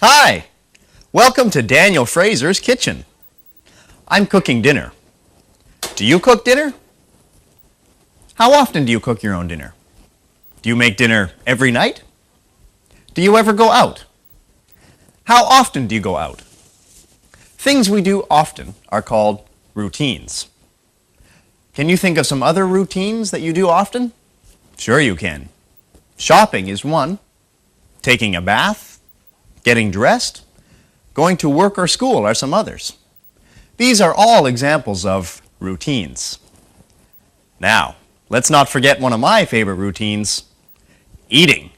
Hi! Welcome to Daniel Fraser's Kitchen. I'm cooking dinner. Do you cook dinner? How often do you cook your own dinner? Do you make dinner every night? Do you ever go out? How often do you go out? Things we do often are called routines. Can you think of some other routines that you do often? Sure you can. Shopping is one. Taking a bath, getting dressed, going to work or school are some others. These are all examples of routines. Now, let's not forget one of my favorite routines, eating.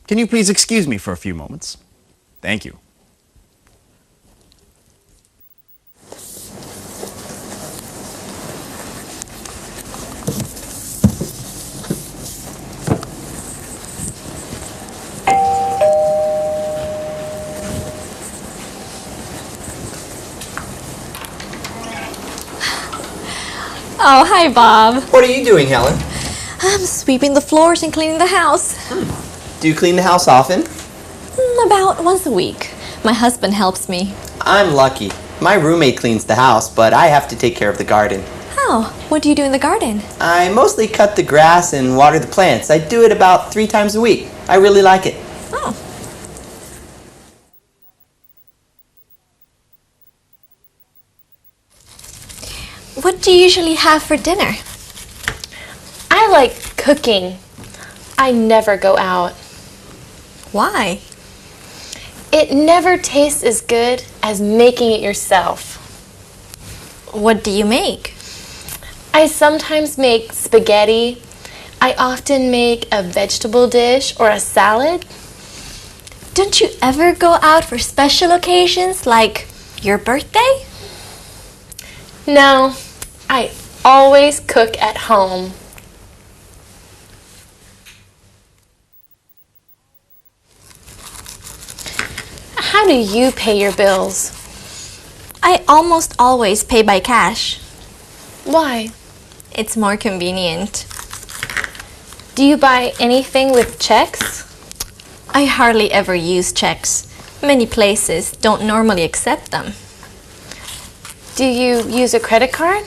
Can you please excuse me for a few moments? Thank you. Oh, hi, Bob. What are you doing, Helen? I'm sweeping the floors and cleaning the house. Do you clean the house often? About once a week. My husband helps me. I'm lucky. My roommate cleans the house, but I have to take care of the garden. Oh, what do you do in the garden? I mostly cut the grass and water the plants. I do it about 3 times a week. I really like it. Oh. What do you usually have for dinner? I like cooking. I never go out. Why? It never tastes as good as making it yourself. What do you make? I sometimes make spaghetti. I often make a vegetable dish or a salad. Don't you ever go out for special occasions like your birthday? No, I always cook at home. How do you pay your bills? I almost always pay by cash. Why? It's more convenient. Do you buy anything with checks? I hardly ever use checks. Many places don't normally accept them. Do you use a credit card?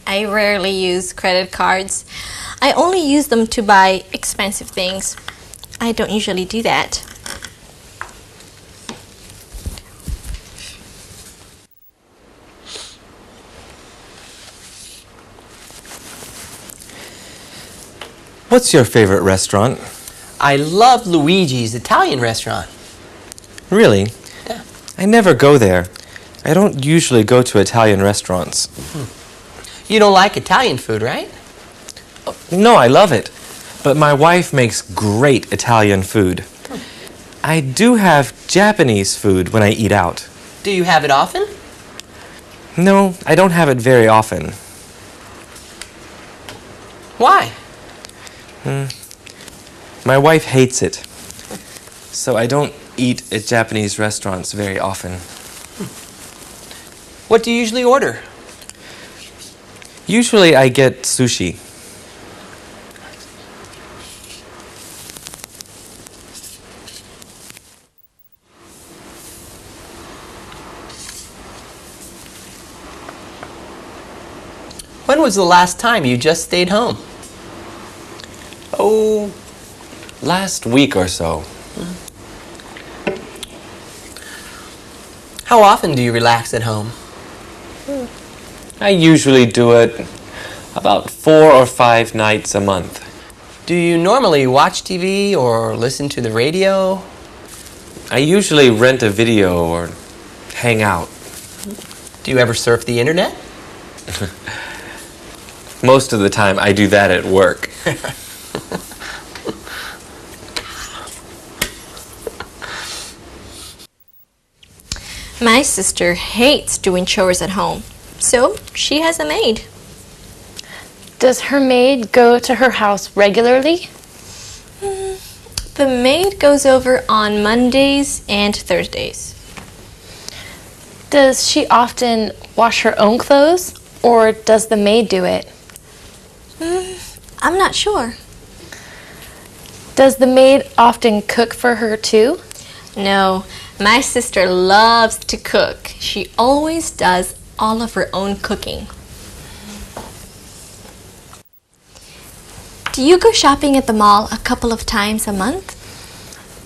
I rarely use credit cards. I only use them to buy expensive things. I don't usually do that. What's your favorite restaurant? I love Luigi's Italian restaurant. Really? Yeah. I never go there. I don't usually go to Italian restaurants. You don't like Italian food, right? No, I love it. But my wife makes great Italian food. I do have Japanese food when I eat out. Do you have it often? No, I don't have it very often. Why? My wife hates it. So I don't eat at Japanese restaurants very often. What do you usually order? Usually I get sushi. When was the last time you just stayed home? Oh, last week or so. How often do you relax at home? I usually do it about 4 or 5 nights a month. Do you normally watch TV or listen to the radio? I usually rent a video or hang out. Do you ever surf the internet? Most of the time I do that at work. My sister hates doing chores at home, so she has a maid. Does her maid go to her house regularly? The maid goes over on Mondays and Thursdays. Does she often wash her own clothes, or does the maid do it? I'm not sure. Does the maid often cook for her too? No, my sister loves to cook. She always does all of her own cooking. Do you go shopping at the mall a couple of times a month?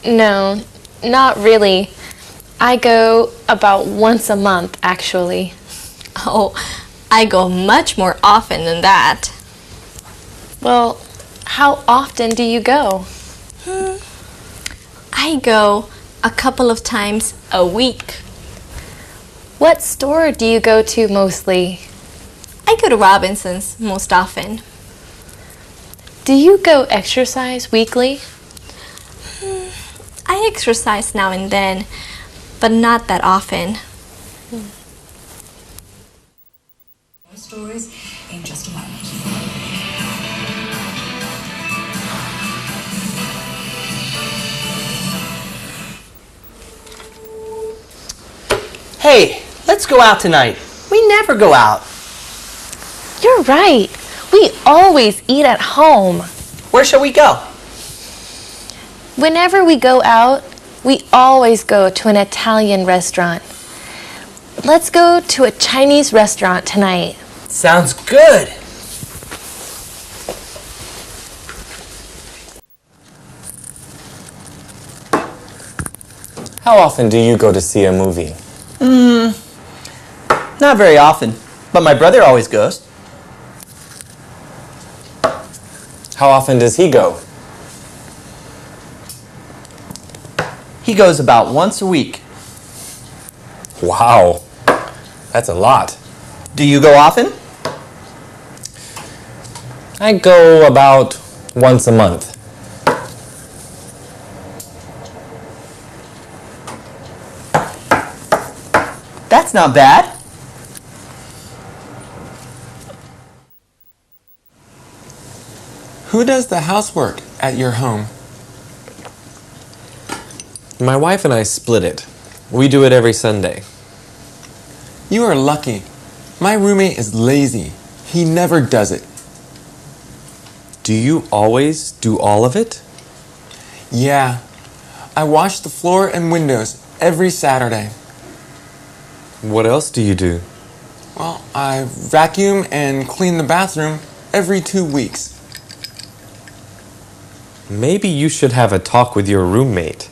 No, not really. I go about once a month, actually. Oh, I go much more often than that. Well, how often do you go? I go a couple of times a week. What store do you go to mostly? I go to Robinson's most often. Do you go exercise weekly? I exercise now and then, but not that often. Stories in just a moment. Hey, let's go out tonight. We never go out. You're right. We always eat at home. Where shall we go? Whenever we go out, we always go to an Italian restaurant. Let's go to a Chinese restaurant tonight. Sounds good. How often do you go to see a movie? Not very often, but my brother always goes. How often does he go? He goes about once a week. Wow, that's a lot. Do you go often? I go about once a month. That's not bad. Who does the housework at your home? My wife and I split it. We do it every Sunday. You are lucky. My roommate is lazy. He never does it. Do you always do all of it? Yeah. I wash the floor and windows every Saturday. What else do you do? Well, I vacuum and clean the bathroom every 2 weeks. Maybe you should have a talk with your roommate.